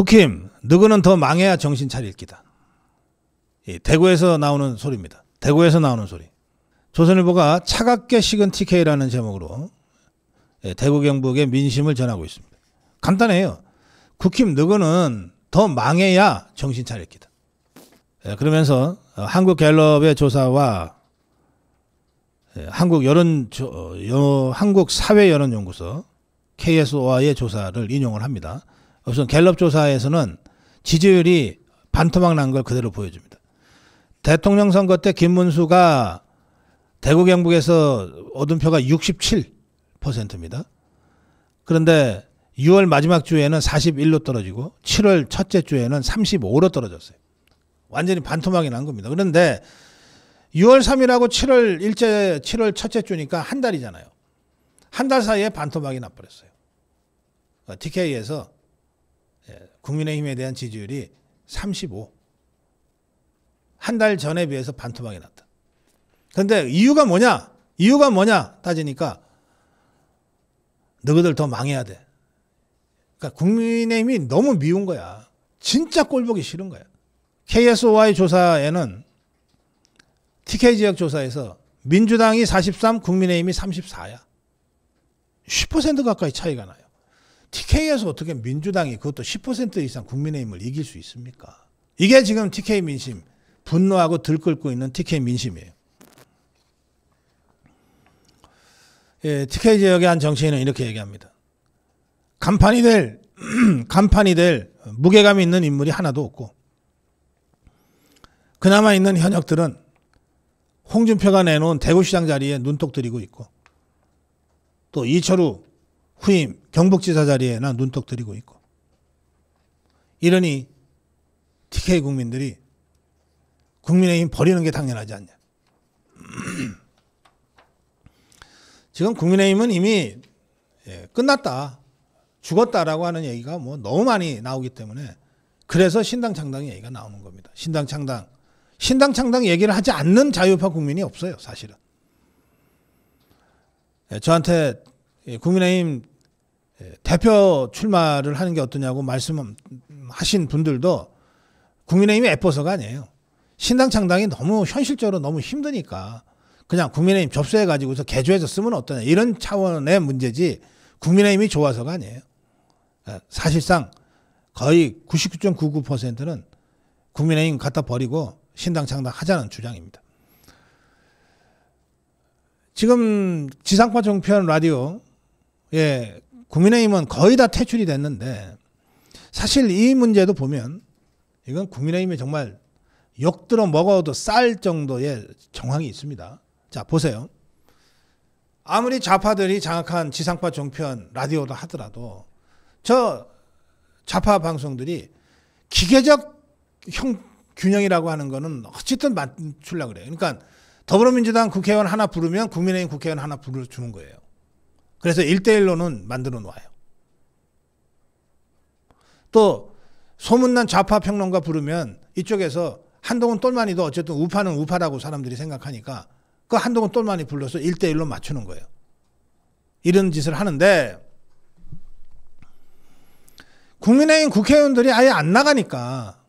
국힘 너희는 더 망해야 정신 차릴 기다. 대구에서 나오는 소리입니다. 대구에서 나오는 소리. 조선일보가 차갑게 식은 TK라는 제목으로 대구 경북의 민심을 전하고 있습니다. 간단해요. 국힘 너희는 더 망해야 정신 차릴 기다. 그러면서 한국갤럽의 조사와 한국사회여론연구소 KSOI의 조사를 인용을 합니다. 우선 갤럽 조사에서는 지지율이 반토막 난 걸 그대로 보여줍니다. 대통령 선거 때 김문수가 대구 경북에서 얻은 표가 67%입니다. 그런데 6월 마지막 주에는 41로 떨어지고 7월 첫째 주에는 35로 떨어졌어요. 완전히 반토막이 난 겁니다. 그런데 6월 3일하고 7월 첫째 주니까 한 달이잖아요. 한 달 사이에 반토막이 나버렸어요. TK에서 국민의힘에 대한 지지율이 35. 한 달 전에 비해서 반토막이 났다. 그런데 이유가 뭐냐? 이유가 뭐냐 따지니까 너희들 더 망해야 돼. 그러니까 국민의힘이 너무 미운 거야. 진짜 꼴보기 싫은 거야. KSOI 조사에는 TK 지역 조사에서 민주당이 43, 국민의힘이 34야. 10% 가까이 차이가 나요. TK에서 어떻게 민주당이 그것도 10% 이상 국민의힘을 이길 수 있습니까? 이게 지금 TK 민심, 분노하고 들끓고 있는 TK 민심이에요. TK 지역의 한 정치인은 이렇게 얘기합니다. 간판이 될 무게감 있는 인물이 하나도 없고 그나마 있는 현역들은 홍준표가 내놓은 대구시장 자리에 눈독 들이고 있고 또 이철우 후임 경북지사 자리에나 눈독 들이고 있고 이러니 TK 국민들이 국민의힘 버리는 게 당연하지 않냐. 지금 국민의힘은 이미 끝났다. 죽었다라고 하는 얘기가 뭐 너무 많이 나오기 때문에 그래서 신당 창당 얘기가 나오는 겁니다. 신당 창당 얘기를 하지 않는 자유파 국민이 없어요, 사실은. 저한테 국민의힘 대표 출마를 하는 게 어떠냐고 말씀하신 분들도 국민의힘이 애써서가 아니에요. 신당 창당이 너무 현실적으로 너무 힘드니까 그냥 국민의힘 접수해가지고서 개조해서 쓰면 어떠냐 이런 차원의 문제지 국민의힘이 좋아서가 아니에요. 사실상 거의 99.99%는 국민의힘 갖다 버리고 신당 창당하자는 주장입니다. 지금 지상파 종편 라디오에 국민의힘은 거의 다 퇴출이 됐는데 사실 이 문제도 보면 이건 국민의힘이 정말 욕들어 먹어도 쌀 정도의 정황이 있습니다. 자, 보세요. 아무리 좌파들이 장악한 지상파 종편 라디오도 하더라도 저 좌파 방송들이 기계적 균형이라고 하는 거는 어쨌든 맞추려고 그래요. 그러니까 더불어민주당 국회의원 하나 부르면 국민의힘 국회의원 하나 불러주는 거예요. 그래서 1대1로는 만들어 놓아요. 또 소문난 좌파 평론가 부르면 이쪽에서 한동훈 똘마니도 어쨌든 우파는 우파라고 사람들이 생각하니까 그 한동훈 똘마니 불러서 1대1로 맞추는 거예요. 이런 짓을 하는데 국민의힘 국회의원들이 아예 안 나가니까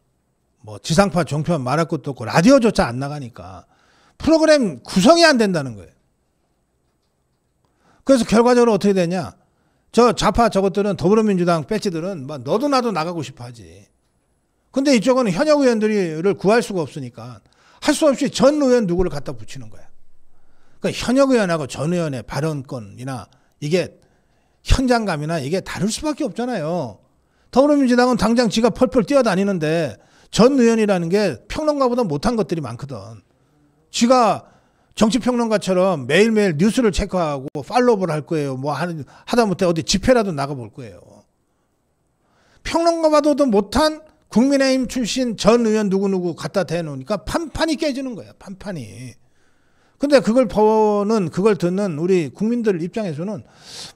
뭐 지상파 종편 말할 것도 없고 라디오조차 안 나가니까 프로그램 구성이 안 된다는 거예요. 그래서 결과적으로 어떻게 되냐. 저 좌파 저것들은 더불어민주당 배지들은 막 너도 나도 나가고 싶어 하지. 근데 이쪽은 현역 의원들을 구할 수가 없으니까 할 수 없이 전 의원 누구를 갖다 붙이는 거야. 그러니까 현역 의원하고 전 의원의 발언권이나 이게 현장감이나 이게 다를 수밖에 없잖아요. 더불어민주당은 당장 지가 펄펄 뛰어다니는데 전 의원이라는 게 평론가보다 못한 것들이 많거든. 지가 정치평론가처럼 매일매일 뉴스를 체크하고 팔로우를 할 거예요. 뭐 하다못해 어디 집회라도 나가볼 거예요. 평론가보다도 못한 국민의힘 출신 전 의원 누구누구 갖다 대놓으니까 판판이 깨지는 거야. 판판이. 근데 그걸 듣는 우리 국민들 입장에서는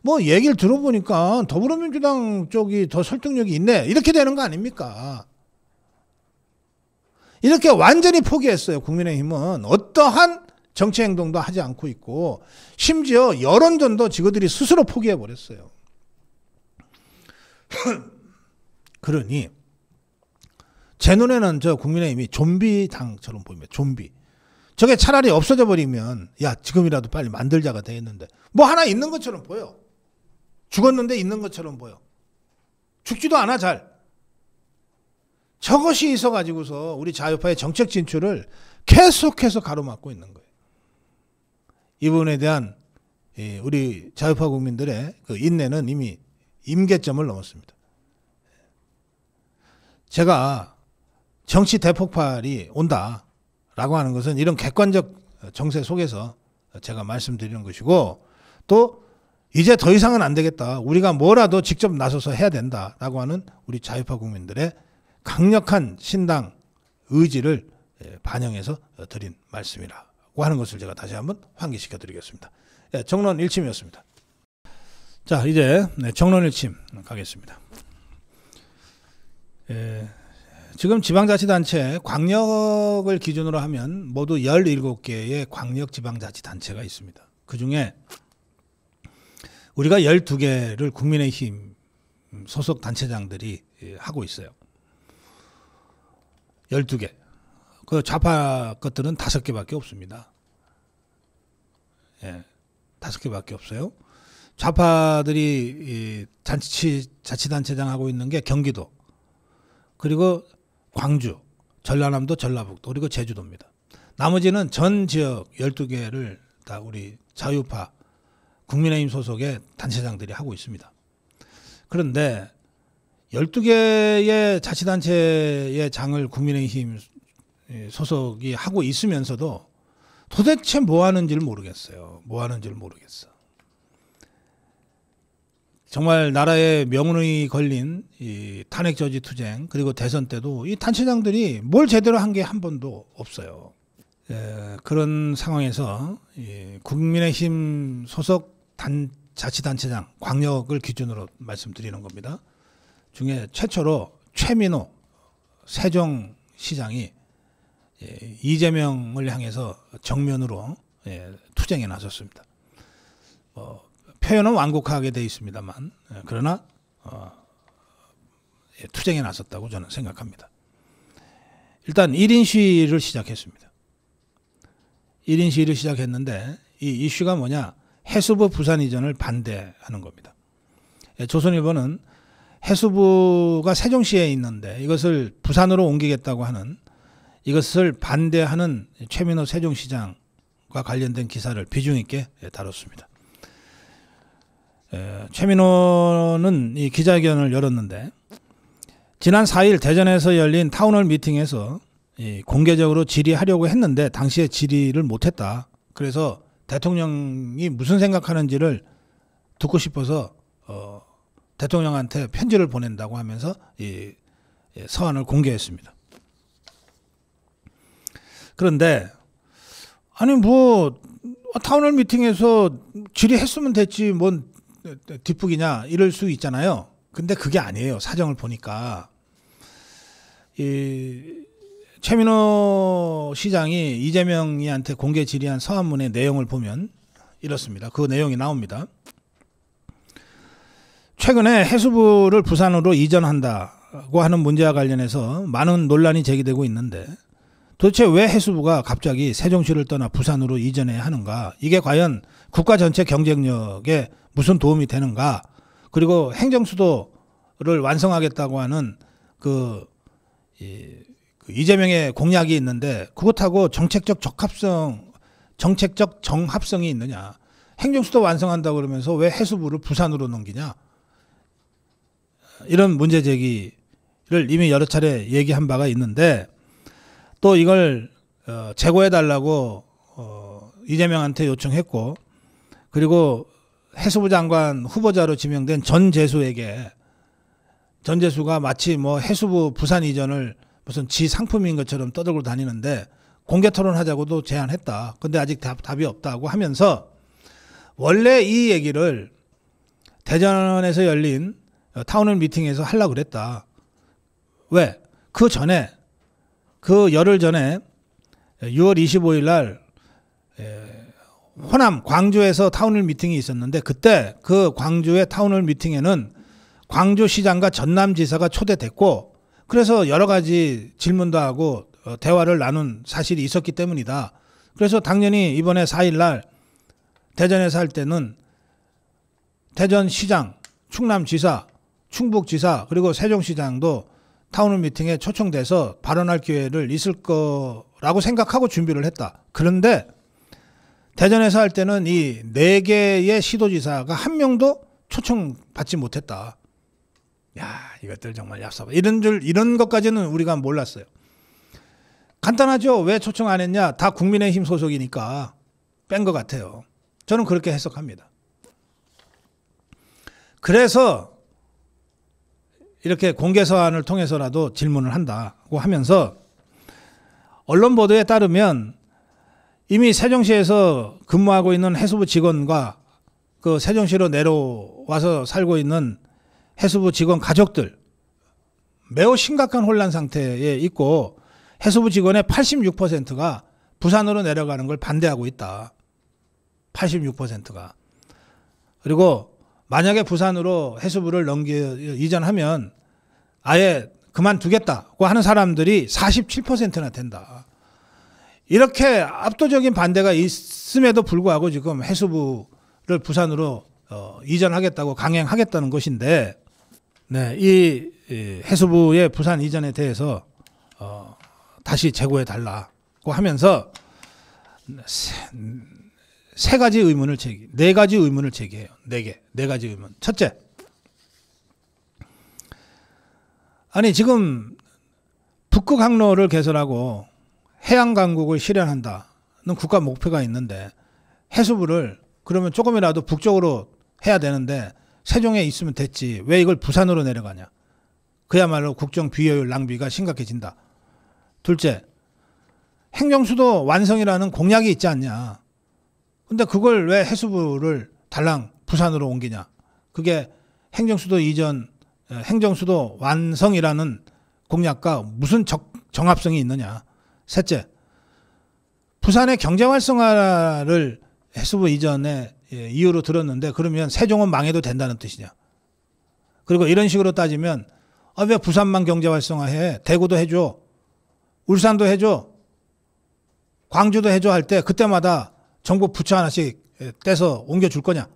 뭐 얘기를 들어보니까 더불어민주당 쪽이 더 설득력이 있네. 이렇게 되는 거 아닙니까? 이렇게 완전히 포기했어요. 국민의힘은 어떠한 정치 행동도 하지 않고 있고 심지어 여론전도 지그들이 스스로 포기해버렸어요. 그러니 제 눈에는 저 국민의힘이 좀비 당처럼 보입니다. 좀비. 저게 차라리 없어져 버리면 야 지금이라도 빨리 만들자가 돼 있는데 뭐 하나 있는 것처럼 보여. 죽었는데 있는 것처럼 보여. 죽지도 않아 잘. 저것이 있어가지고서 우리 자유파의 정책 진출을 계속해서 가로막고 있는 거예요. 이 부분에 대한 우리 자유파 국민들의 그 인내는 이미 임계점을 넘었습니다. 제가 정치 대폭발이 온다라고 하는 것은 이런 객관적 정세 속에서 제가 말씀드리는 것이고 또 이제 더 이상은 안 되겠다. 우리가 뭐라도 직접 나서서 해야 된다라고 하는 우리 자유파 국민들의 강력한 신당 의지를 반영해서 드린 말씀이라고 하는 것을 제가 다시 한번 환기시켜 드리겠습니다. 정론 1침이었습니다. 자, 이제 정론 1침 가겠습니다. 지금 지방자치단체 광역을 기준으로 하면 모두 17개의 광역지방자치단체가 있습니다. 그중에 우리가 12개를 국민의힘 소속 단체장들이 하고 있어요. 12개. 그 좌파 것들은 5개밖에 없습니다. 5개밖에 없어요. 좌파들이 자치단체장 하고 있는 게 경기도, 그리고 광주, 전라남도, 전라북도, 그리고 제주도입니다. 나머지는 전 지역 12개를 다 우리 자유파 국민의힘 소속의 단체장들이 하고 있습니다. 그런데 12개의 자치단체의 장을 국민의힘 소속이 하고 있으면서도 도대체 뭐 하는지를 모르겠어요. 뭐 하는지를 모르겠어. 정말 나라의 명운이 걸린 이 탄핵 저지 투쟁 그리고 대선 때도 이 단체장들이 뭘 제대로 한 게 한 번도 없어요. 그런 상황에서 국민의힘 소속 자치단체장 광역을 기준으로 말씀드리는 겁니다. 중에 최초로 최민호 세종시장이 이재명을 향해서 정면으로 투쟁에 나섰습니다. 표현은 완곡하게 되어 있습니다만 그러나 투쟁에 나섰다고 저는 생각합니다. 일단 1인 시위를 시작했습니다. 1인 시위를 시작했는데 이 이슈가 뭐냐? 해수부 부산 이전을 반대하는 겁니다. 조선일보는 해수부가 세종시에 있는데 이것을 부산으로 옮기겠다고 하는 이것을 반대하는 최민호 세종시장과 관련된 기사를 비중 있게 다뤘습니다. 최민호는 이 기자회견을 열었는데 지난 4일 대전에서 열린 타운홀 미팅에서 공개적으로 질의하려고 했는데 당시에 질의를 못했다. 그래서 대통령이 무슨 생각하는지를 듣고 싶어서 대통령한테 편지를 보낸다고 하면서 이 서한을 공개했습니다. 그런데 아니 뭐 타운홀 미팅에서 질의했으면 됐지 뭔 뒷북이냐 이럴 수 있잖아요. 근데 그게 아니에요. 사정을 보니까 이 최민호 시장이 이재명이한테 공개 질의한 서한문의 내용을 보면 이렇습니다. 그 내용이 나옵니다. 최근에 해수부를 부산으로 이전한다고 하는 문제와 관련해서 많은 논란이 제기되고 있는데 도대체 왜 해수부가 갑자기 세종시를 떠나 부산으로 이전해야 하는가? 이게 과연 국가 전체 경쟁력에 무슨 도움이 되는가? 그리고 행정수도를 완성하겠다고 하는 이재명의 공약이 있는데 그것하고 정책적 정합성이 있느냐? 행정수도 완성한다고 그러면서 왜 해수부를 부산으로 넘기냐? 이런 문제 제기를 이미 여러 차례 얘기한 바가 있는데 또 이걸 재고해달라고 이재명한테 요청했고 그리고 해수부 장관 후보자로 지명된 전재수에게 전재수가 마치 뭐 해수부 부산 이전을 무슨 지 상품인 것처럼 떠들고 다니는데 공개 토론하자고도 제안했다. 근데 아직 답이 없다고 하면서 원래 이 얘기를 대전에서 열린 타운홀 미팅에서 하려고 그랬다. 왜? 그 전에 그 열흘 전에 6월 25일 날 호남 광주에서 타운홀 미팅이 있었는데 그때 그 광주의 타운홀 미팅에는 광주시장과 전남지사가 초대됐고 그래서 여러 가지 질문도 하고 대화를 나눈 사실이 있었기 때문이다. 그래서 당연히 이번에 4일날 대전에서 할 때는 대전시장, 충남지사, 충북지사 그리고 세종시장도 타운홀 미팅에 초청돼서 발언할 기회를 있을 거라고 생각하고 준비를 했다. 그런데 대전에서 할 때는 이 4개의 시도지사가 한 명도 초청받지 못했다. 야, 이것들 정말 얍삽하다. 이런 것까지는 우리가 몰랐어요. 간단하죠. 왜 초청 안 했냐? 다 국민의힘 소속이니까 뺀 것 같아요. 저는 그렇게 해석합니다. 그래서 이렇게 공개서한을 통해서라도 질문을 한다고 하면서 언론 보도에 따르면 이미 세종시에서 근무하고 있는 해수부 직원과 그 세종시로 내려와서 살고 있는 해수부 직원 가족들 매우 심각한 혼란 상태에 있고 해수부 직원의 86%가 부산으로 내려가는 걸 반대하고 있다. 86%가. 그리고 만약에 부산으로 해수부를 이전하면 아예 그만두겠다고 하는 사람들이 47%나 된다. 이렇게 압도적인 반대가 있음에도 불구하고 지금 해수부를 부산으로 이전하겠다고 강행하겠다는 것인데, 네, 이 해수부의 부산 이전에 대해서 다시 재고해 달라고 하면서 네 가지 의문을 제기해요. 네 가지 의문. 첫째, 아니 지금 북극 항로를 개설하고 해양 강국을 실현한다는 국가 목표가 있는데 해수부를 그러면 조금이라도 북쪽으로 해야 되는데 세종에 있으면 됐지. 왜 이걸 부산으로 내려가냐. 그야말로 국정 비효율 낭비가 심각해진다. 둘째, 행정수도 완성이라는 공약이 있지 않냐. 근데 그걸 왜 해수부를 달랑 부산으로 옮기냐. 그게 행정수도 이전, 행정수도 완성이라는 공약과 무슨 정합성이 있느냐. 셋째, 부산의 경제활성화를 해수부 이전에 이유로 들었는데 그러면 세종은 망해도 된다는 뜻이냐. 그리고 이런 식으로 따지면 왜 부산만 경제활성화해. 대구도 해줘. 울산도 해줘. 광주도 해줘 할 때 그때마다 정부 부처 하나씩 떼서 옮겨줄 거냐.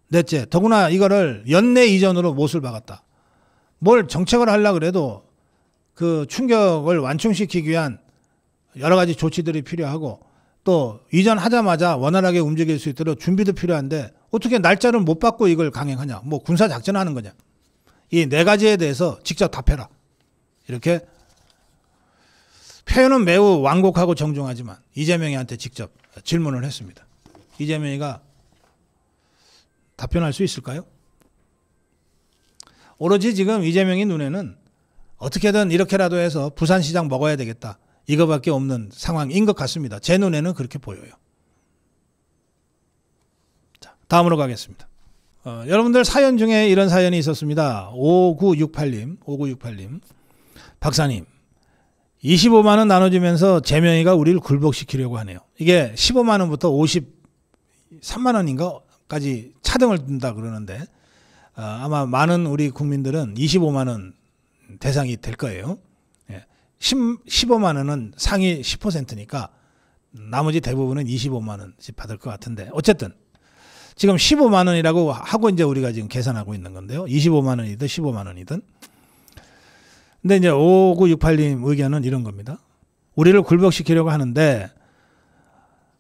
넷째, 더구나 이거를 연내 이전으로 못을 박았다. 뭘 정책을 하려고 그래도 그 충격을 완충시키기 위한 여러 가지 조치들이 필요하고 또 이전하자마자 원활하게 움직일 수 있도록 준비도 필요한데 어떻게 날짜를 못 받고 이걸 강행하냐. 뭐 군사작전하는 거냐. 이 네 가지에 대해서 직접 답해라. 이렇게 표현은 매우 완곡하고 정중하지만 이재명이한테 직접 질문을 했습니다. 이재명이가 답변할 수 있을까요? 오로지 지금 이재명이 눈에는 어떻게든 이렇게라도 해서 부산시장 먹어야 되겠다. 이거밖에 없는 상황인 것 같습니다. 제 눈에는 그렇게 보여요. 자, 다음으로 가겠습니다. 여러분들 사연 중에 이런 사연이 있었습니다. 5968님. 박사님, 25만 원 나눠주면서 재명이가 우리를 굴복시키려고 하네요. 이게 15만 원부터 53만 원인가까지 차등을 둔다 그러는데 아마 많은 우리 국민들은 25만 원 대상이 될 거예요. 15만 원은 상위 10%니까 나머지 대부분은 25만 원씩 받을 것 같은데 어쨌든 지금 15만 원이라고 하고 이제 우리가 지금 계산하고 있는 건데요. 25만 원이든 15만 원이든. 근데 이제 5968님 의견은 이런 겁니다. 우리를 굴복시키려고 하는데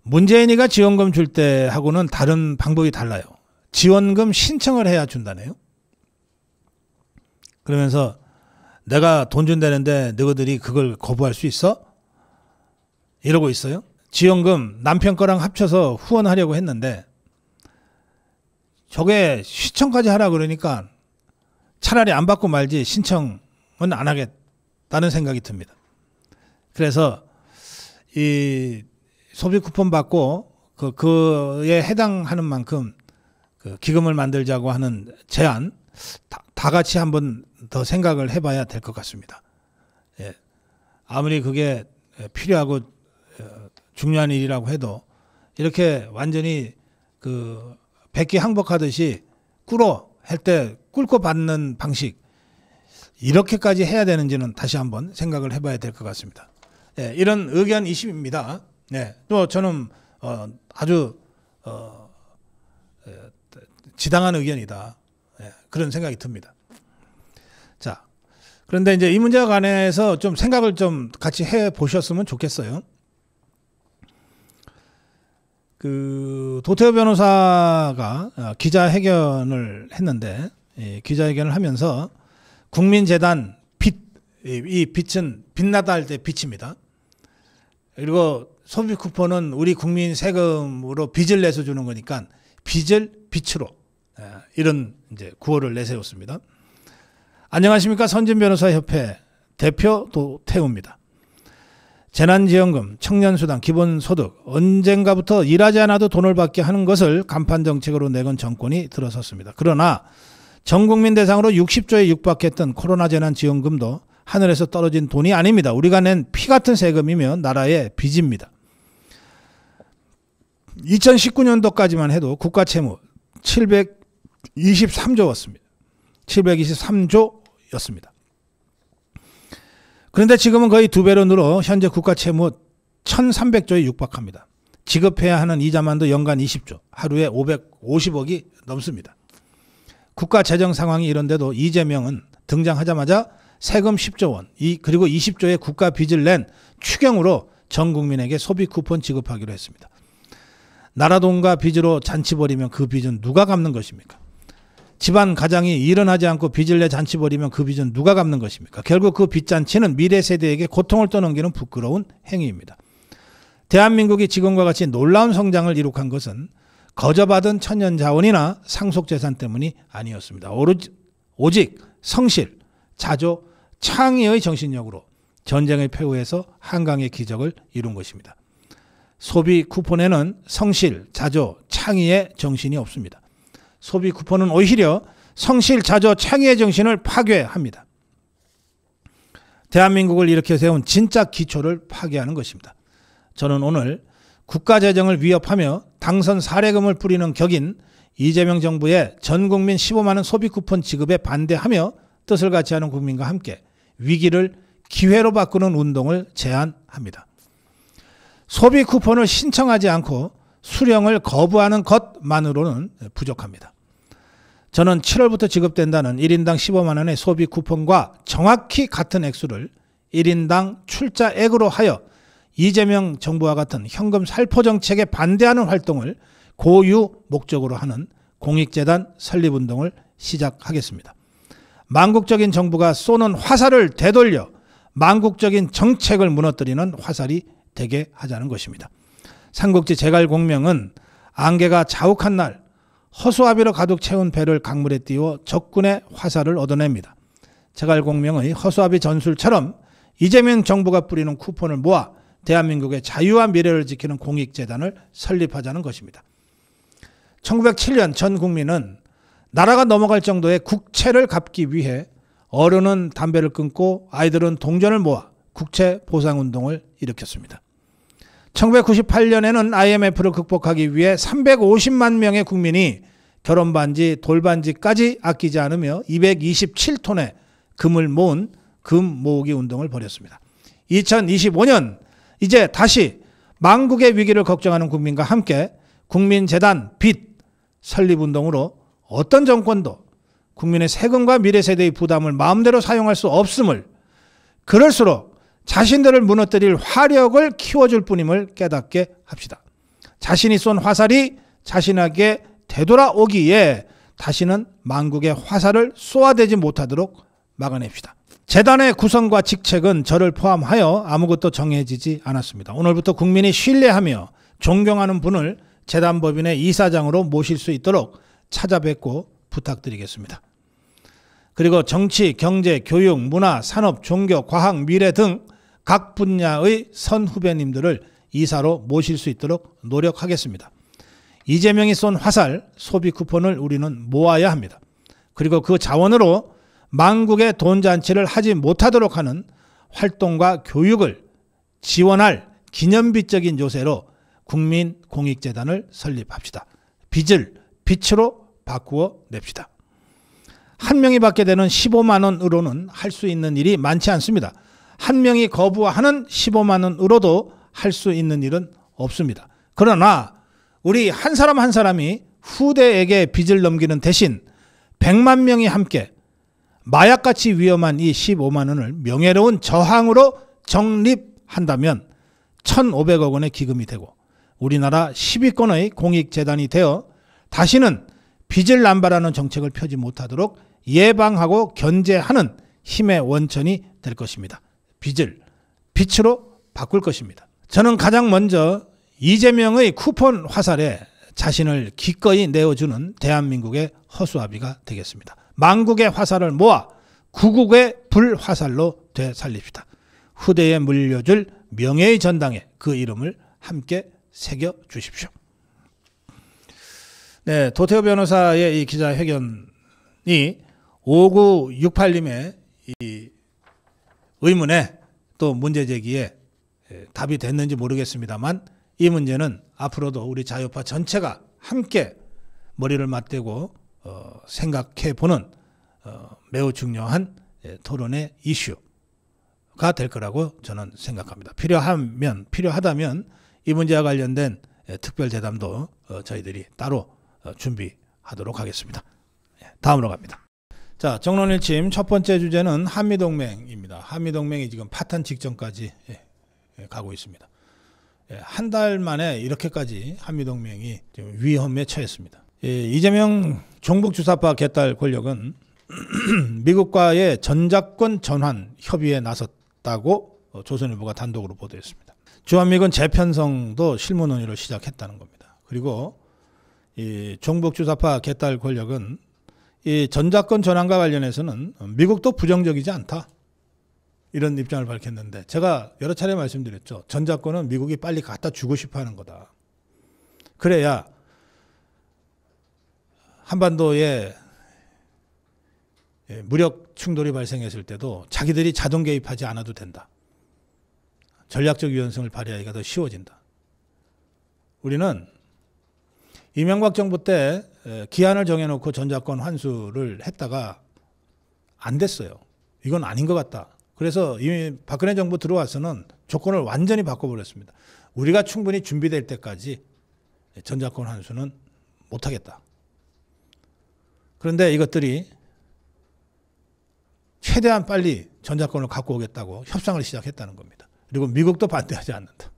문재인이가 지원금 줄 때하고는 다른 방법이 달라요. 지원금 신청을 해야 준다네요. 그러면서 내가 돈 준다는데 너희들이 그걸 거부할 수 있어? 이러고 있어요. 지원금 남편 거랑 합쳐서 후원하려고 했는데 저게 신청까지 하라 그러니까 차라리 안 받고 말지 신청은 안 하겠다는 생각이 듭니다. 그래서 이 소비 쿠폰 받고 그에 해당하는 만큼 그 기금을 만들자고 하는 제안 다 같이 한번 더 생각을 해봐야 될 것 같습니다. 예. 아무리 그게 필요하고 중요한 일이라고 해도 이렇게 완전히 그 백기 항복하듯이 꿇어 할 때 꿇고 받는 방식 이렇게까지 해야 되는지는 다시 한번 생각을 해봐야 될 것 같습니다. 예, 이런 의견이십니다. 네, 또 저는 아주 지당한 의견이다. 예, 그런 생각이 듭니다. 자, 그런데 이제 이 문제와 관해서 좀 생각을 좀 같이 해 보셨으면 좋겠어요. 그 도태우 변호사가 기자회견을 했는데, 기자회견을 하면서 국민재단 빚, 이 빚은 빛나다 할 때 빚입니다. 그리고 소비 쿠폰은 우리 국민 세금으로 빚을 내서 주는 거니까 빚을 빛으로, 이런 이제 구호를 내세웠습니다. 안녕하십니까. 선진변호사협회 대표 도태우입니다. 재난지원금, 청년수당, 기본소득 언젠가부터 일하지 않아도 돈을 받게 하는 것을 간판정책으로 내건 정권이 들어섰습니다. 그러나 전국민 대상으로 60조에 육박했던 코로나 재난지원금도 하늘에서 떨어진 돈이 아닙니다. 우리가 낸 피 같은 세금이며 나라의 빚입니다. 2019년도까지만 해도 국가채무 723조였습니다. 723조였습니다. 그런데 지금은 거의 2배로 늘어 현재 국가채무 1300조에 육박합니다. 지급해야 하는 이자만도 연간 20조, 하루에 550억이 넘습니다. 국가 재정 상황이 이런데도 이재명은 등장하자마자 세금 10조 원, 그리고 20조의 국가 빚을 낸 추경으로 전 국민에게 소비 쿠폰 지급하기로 했습니다. 나라 돈과 빚으로 잔치 벌이면 그 빚은 누가 갚는 것입니까? 집안 가장이 일어나지 않고 빚을 내 잔치 벌이면 그 빚은 누가 갚는 것입니까? 결국 그 빚잔치는 미래 세대에게 고통을 떠넘기는 부끄러운 행위입니다. 대한민국이 지금과 같이 놀라운 성장을 이룩한 것은 거저받은 천년자원이나 상속재산 때문이 아니었습니다. 오직 성실, 자조, 창의의 정신력으로 전쟁의 폐후에서 한강의 기적을 이룬 것입니다. 소비 쿠폰에는 성실, 자조, 창의의 정신이 없습니다. 소비 쿠폰은 오히려 성실, 자조, 창의의 정신을 파괴합니다. 대한민국을 이렇게 세운 진짜 기초를 파괴하는 것입니다. 저는 오늘 국가재정을 위협하며 당선 사례금을 뿌리는 격인 이재명 정부의 전국민 15만 원 소비 쿠폰 지급에 반대하며 뜻을 같이 하는 국민과 함께 위기를 기회로 바꾸는 운동을 제안합니다. 소비 쿠폰을 신청하지 않고 수령을 거부하는 것만으로는 부족합니다. 저는 7월부터 지급된다는 1인당 15만 원의 소비 쿠폰과 정확히 같은 액수를 1인당 출자액으로 하여 이재명 정부와 같은 현금 살포 정책에 반대하는 활동을 고유 목적으로 하는 공익재단 설립운동을 시작하겠습니다. 망국적인 정부가 쏘는 화살을 되돌려 망국적인 정책을 무너뜨리는 화살이 되게 하자는 것입니다. 삼국지 제갈공명은 안개가 자욱한 날 허수아비로 가득 채운 배를 강물에 띄워 적군의 화살을 얻어냅니다. 제갈공명의 허수아비 전술처럼 이재명 정부가 뿌리는 쿠폰을 모아 대한민국의 자유와 미래를 지키는 공익재단을 설립하자는 것입니다. 1907년 전 국민은 나라가 넘어갈 정도의 국채를 갚기 위해 어른은 담배를 끊고 아이들은 동전을 모아 국채 보상운동을 일으켰습니다. 1998년에는 IMF를 극복하기 위해 350만 명의 국민이 결혼반지, 돌반지까지 아끼지 않으며 227톤의 금을 모은 금 모으기 운동을 벌였습니다. 2025년 이제 다시 망국의 위기를 걱정하는 국민과 함께 국민재단 빚 설립운동으로 어떤 정권도 국민의 세금과 미래 세대의 부담을 마음대로 사용할 수 없음을, 그럴수록 자신들을 무너뜨릴 화력을 키워줄 뿐임을 깨닫게 합시다. 자신이 쏜 화살이 자신에게 되돌아오기에 다시는 망국의 화살을 쏘아대지 못하도록 막아냅시다. 재단의 구성과 직책은 저를 포함하여 아무것도 정해지지 않았습니다. 오늘부터 국민이 신뢰하며 존경하는 분을 재단법인의 이사장으로 모실 수 있도록 찾아뵙고 부탁드리겠습니다. 그리고 정치, 경제, 교육, 문화, 산업, 종교, 과학, 미래 등 각 분야의 선 후배님들을 이사로 모실 수 있도록 노력하겠습니다. 이재명이 쏜 화살, 소비 쿠폰을 우리는 모아야 합니다. 그리고 그 자원으로 망국의 돈잔치를 하지 못하도록 하는 활동과 교육을 지원할 기념비적인 요새로 국민공익재단을 설립합시다. 빚을 빛으로 바꾸어 냅시다. 한 명이 받게 되는 15만 원으로는 할 수 있는 일이 많지 않습니다. 한 명이 거부하는 15만 원으로도 할 수 있는 일은 없습니다. 그러나 우리 한 사람 한 사람이 후대에게 빚을 넘기는 대신 100만 명이 함께 마약같이 위험한 이 15만 원을 명예로운 저항으로 적립한다면 1,500억 원의 기금이 되고 우리나라 10위권의 공익재단이 되어 다시는 빚을 남발하는 정책을 펴지 못하도록 예방하고 견제하는 힘의 원천이 될 것입니다. 빚을 빛으로 바꿀 것입니다. 저는 가장 먼저 이재명의 쿠폰 화살에 자신을 기꺼이 내어주는 대한민국의 허수아비가 되겠습니다. 만국의 화살을 모아 구국의 불화살로 되살립시다. 후대에 물려줄 명예의 전당에 그 이름을 함께 새겨주십시오. 네, 도태우 변호사의 이 기자회견이 5968님의 이 의문에 또 문제제기에 답이 됐는지 모르겠습니다만 이 문제는 앞으로도 우리 자유파 전체가 함께 머리를 맞대고 생각해보는 매우 중요한 토론의 이슈가 될 거라고 저는 생각합니다. 필요하다면 이 문제와 관련된 특별대담도 저희들이 따로 준비하도록 하겠습니다. 다음으로 갑니다. 자, 정론일침 첫 번째 주제는 한미동맹입니다. 한미동맹이 지금 파탄 직전까지 가고 있습니다. 한 달 만에 이렇게까지 한미동맹이 지금 위험에 처했습니다. 이재명 종북주사파 개딸 권력은 미국과의 전작권 전환 협의에 나섰다고 조선일보가 단독으로 보도했습니다. 주한미군 재편성도 실무 논의를 시작했다는 겁니다. 그리고 이 종북주사파 개딸 권력은 이 전작권 전환과 관련해서는 미국도 부정적이지 않다. 이런 입장을 밝혔는데 제가 여러 차례 말씀드렸죠. 전작권은 미국이 빨리 갖다 주고 싶어 하는 거다. 그래야 한반도에 무력 충돌이 발생했을 때도 자기들이 자동 개입하지 않아도 된다. 전략적 유연성을 발휘하기가 더 쉬워진다. 우리는 이명박 정부 때 기한을 정해놓고 전작권 환수를 했다가 안 됐어요. 이건 아닌 것 같다. 그래서 이미 박근혜 정부 들어와서는 조건을 완전히 바꿔버렸습니다. 우리가 충분히 준비될 때까지 전작권 환수는 못하겠다. 그런데 이것들이 최대한 빨리 전작권을 갖고 오겠다고 협상을 시작했다는 겁니다. 그리고 미국도 반대하지 않는다.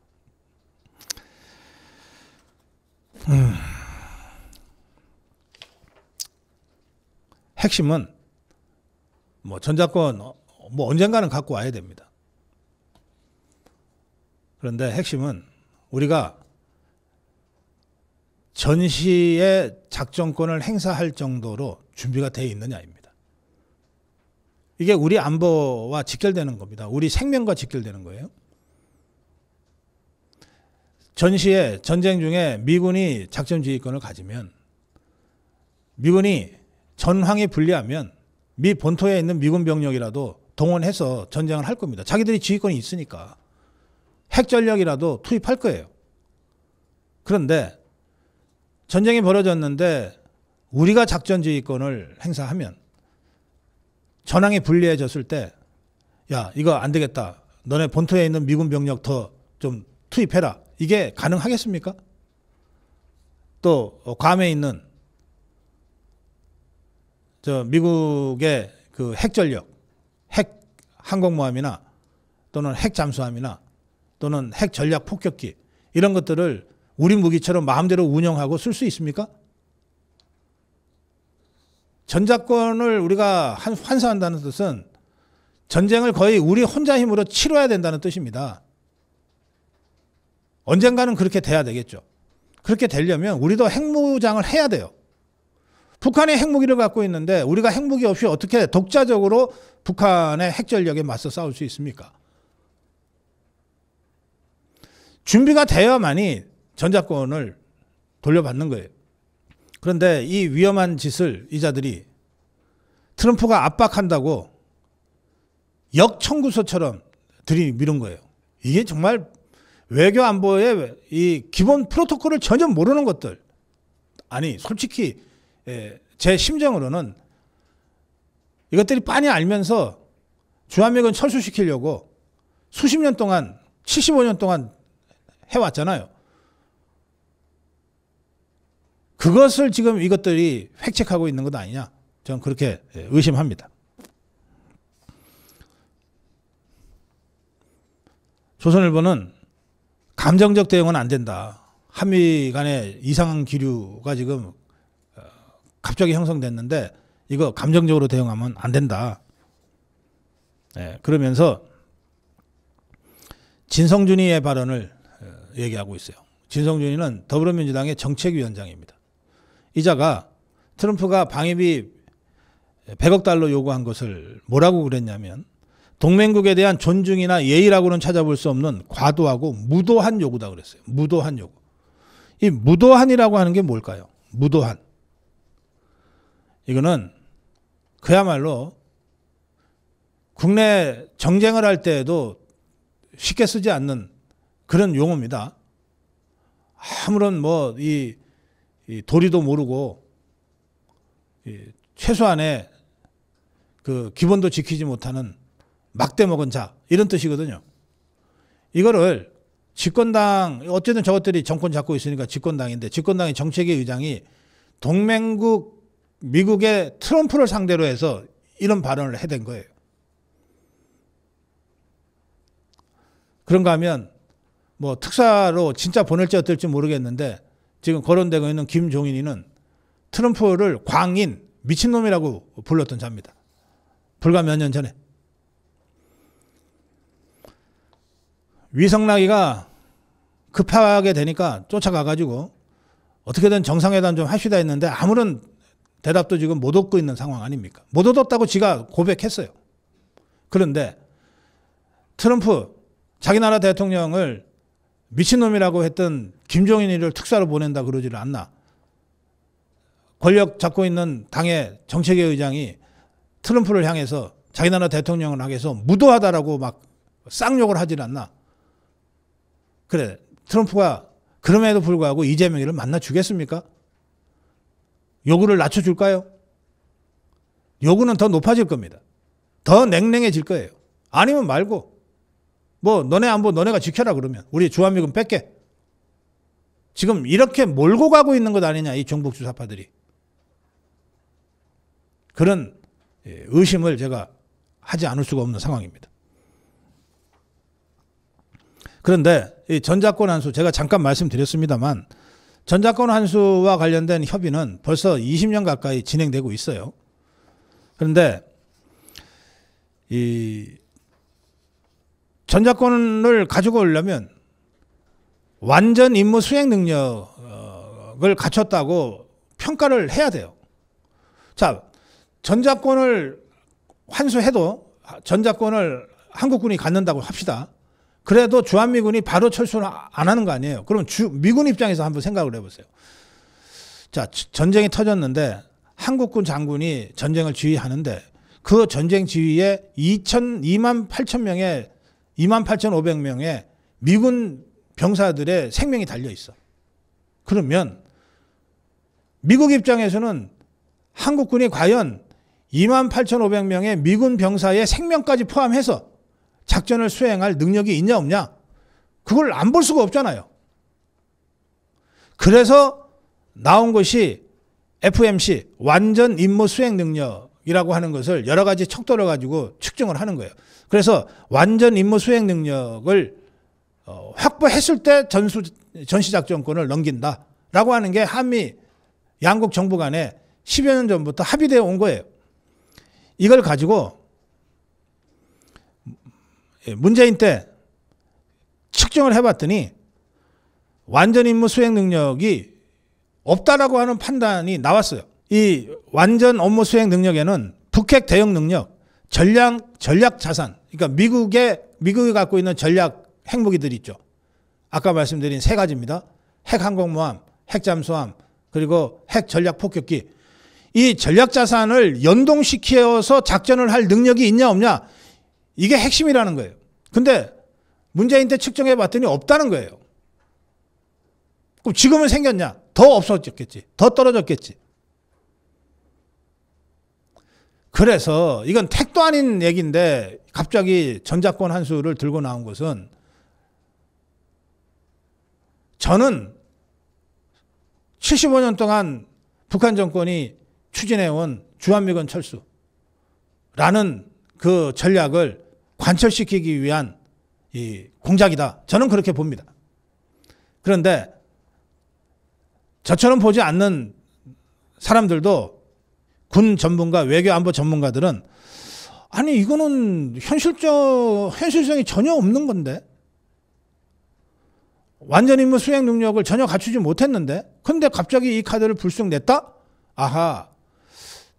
핵심은 전작권 언젠가는 갖고 와야 됩니다. 그런데 핵심은 우리가 전시의 작전권을 행사할 정도로 준비가 되어 있느냐입니다. 이게 우리 안보와 직결되는 겁니다. 우리 생명과 직결되는 거예요. 전시에 전쟁 중에 미군이 작전지휘권을 가지면 미군이 전황이 불리하면 미 본토에 있는 미군 병력이라도 동원해서 전쟁을 할 겁니다. 자기들이 지휘권이 있으니까 핵전력이라도 투입할 거예요. 그런데 전쟁이 벌어졌는데 우리가 작전지휘권을 행사하면 전황이 불리해졌을 때 야, 이거 안 되겠다. 너네 본토에 있는 미군 병력 더 좀 투입해라. 이게 가능하겠습니까? 또 괌에 있는 미국의 그 핵전력, 핵 항공모함이나 또는 핵 잠수함이나 또는 핵 전략 폭격기 이런 것들을 우리 무기처럼 마음대로 운영하고 쓸 수 있습니까? 전작권을 우리가 환수한다는 뜻은 전쟁을 거의 우리 혼자 힘으로 치러야 된다는 뜻입니다. 언젠가는 그렇게 돼야 되겠죠. 그렇게 되려면 우리도 핵무장을 해야 돼요. 북한이 핵무기를 갖고 있는데 우리가 핵무기 없이 어떻게 독자적으로 북한의 핵전력에 맞서 싸울 수 있습니까? 준비가 되어야만이 전작권을 돌려받는 거예요. 그런데 이 위험한 짓을 이자들이 트럼프가 압박한다고 역청구서처럼 들이밀은 거예요. 이게 정말 외교 안보의 이 기본 프로토콜을 전혀 모르는 것들. 아니 솔직히 제 심정으로는 이것들이 빤히 알면서 주한미군 철수시키려고 수십 년 동안 75년 동안 해왔잖아요. 그것을 지금 이것들이 획책하고 있는 것 아니냐, 저는 그렇게 의심합니다. 조선일보는 감정적 대응은 안 된다. 한미 간의 이상한 기류가 지금 갑자기 형성됐는데 이거 감정적으로 대응하면 안 된다. 그러면서 진성준이의 발언을 얘기하고 있어요. 진성준이는 더불어민주당의 정책위원장입니다. 이자가 트럼프가 방위비 100억 달러 요구한 것을 뭐라고 그랬냐면 동맹국에 대한 존중이나 예의라고는 찾아볼 수 없는 과도하고 무도한 요구다 그랬어요. 무도한 요구. 이 무도한이라고 하는 게 뭘까요? 무도한. 이거는 그야말로 국내 정쟁을 할 때에도 쉽게 쓰지 않는 그런 용어입니다. 아무런 이 도리도 모르고 최소한의 그 기본도 지키지 못하는 막대 먹은 자, 이런 뜻이거든요. 이거를 집권당, 어쨌든 저것들이 정권 잡고 있으니까 집권당인데 집권당의 정책위 의장이 동맹국 미국의 트럼프를 상대로 해서 이런 발언을 해댄 거예요. 그런가 하면 특사로 진짜 보낼지 어떨지 모르겠는데 지금 거론되고 있는 김종인이는 트럼프를 광인, 미친놈이라고 불렀던 자입니다. 불과 몇 년 전에. 위성락이가 급하게 되니까 쫓아가가지고 어떻게든 정상회담 좀 합시다 했는데 아무런 대답도 지금 못 얻고 있는 상황 아닙니까? 못 얻었다고 지가 고백했어요. 그런데 트럼프 자기 나라 대통령을 미친놈이라고 했던 김종인이를 특사로 보낸다 그러지를 않나. 권력 잡고 있는 당의 정책위 의장이 트럼프를 향해서 자기 나라 대통령을 향해서 무도하다라고 막 쌍욕을 하질 않나. 그래, 트럼프가 그럼에도 불구하고 이재명이를 만나 주겠습니까? 요구를 낮춰줄까요? 요구는 더 높아질 겁니다. 더 냉랭해질 거예요. 아니면 말고 너네 안보 너네가 지켜라 그러면 우리 주한미군 뺄게. 지금 이렇게 몰고 가고 있는 것 아니냐, 이 종북 주사파들이. 그런 의심을 제가 하지 않을 수가 없는 상황입니다. 그런데 이 전작권 환수, 제가 잠깐 말씀드렸습니다만 전작권 환수와 관련된 협의는 벌써 20년 가까이 진행되고 있어요. 그런데 이 전작권을 가지고 오려면 완전 임무 수행 능력을 갖췄다고 평가를 해야 돼요. 자, 전작권을 환수해도 전작권을 한국군이 갖는다고 합시다. 그래도 주한미군이 바로 철수를 안 하는 거 아니에요. 그럼 미군 입장에서 한번 생각을 해보세요. 자, 전쟁이 터졌는데 한국군 장군이 전쟁을 지휘하는데 그 전쟁 지휘에 28,500명의 미군 병사들의 생명이 달려 있어. 그러면 미국 입장에서는 한국군이 과연 28,500명의 미군 병사의 생명까지 포함해서 작전을 수행할 능력이 있냐 없냐, 그걸 안 볼 수가 없잖아요. 그래서 나온 것이 FMC, 완전 임무 수행 능력이라고 하는 것을 여러 가지 척도를 가지고 측정을 하는 거예요. 그래서 완전 임무 수행 능력을 확보했을 때 전시작전권을 넘긴다라고 하는 게 한미 양국 정부 간에 10여 년 전부터 합의되어 온 거예요. 이걸 가지고 문재인 때 측정을 해봤더니 완전 임무 수행 능력이 없다라고 하는 판단이 나왔어요. 이 완전 업무 수행 능력에는 북핵 대응 능력, 전략 자산, 그러니까 미국이 갖고 있는 전략 핵무기들이 있죠. 아까 말씀드린 세 가지입니다. 핵 항공모함, 핵 잠수함, 그리고 핵 전략 폭격기. 이 전략 자산을 연동시켜서 작전을 할 능력이 있냐 없냐, 이게 핵심이라는 거예요. 근데 문재인 때 측정해 봤더니 없다는 거예요. 그럼 지금은 생겼냐? 더 없어졌겠지. 더 떨어졌겠지. 그래서 이건 택도 아닌 얘기인데 갑자기 전작권 환수를 들고 나온 것은 저는 75년 동안 북한 정권이 추진해온 주한미군 철수라는 그 전략을 관철시키기 위한 이 공작이다. 저는 그렇게 봅니다. 그런데 저처럼 보지 않는 사람들도 군 전문가, 외교 안보 전문가들은 아니 이거는 현실성이 전혀 없는 건데 완전 임무 수행 능력을 전혀 갖추지 못했는데 근데 갑자기 이 카드를 불쑥 냈다? 아하,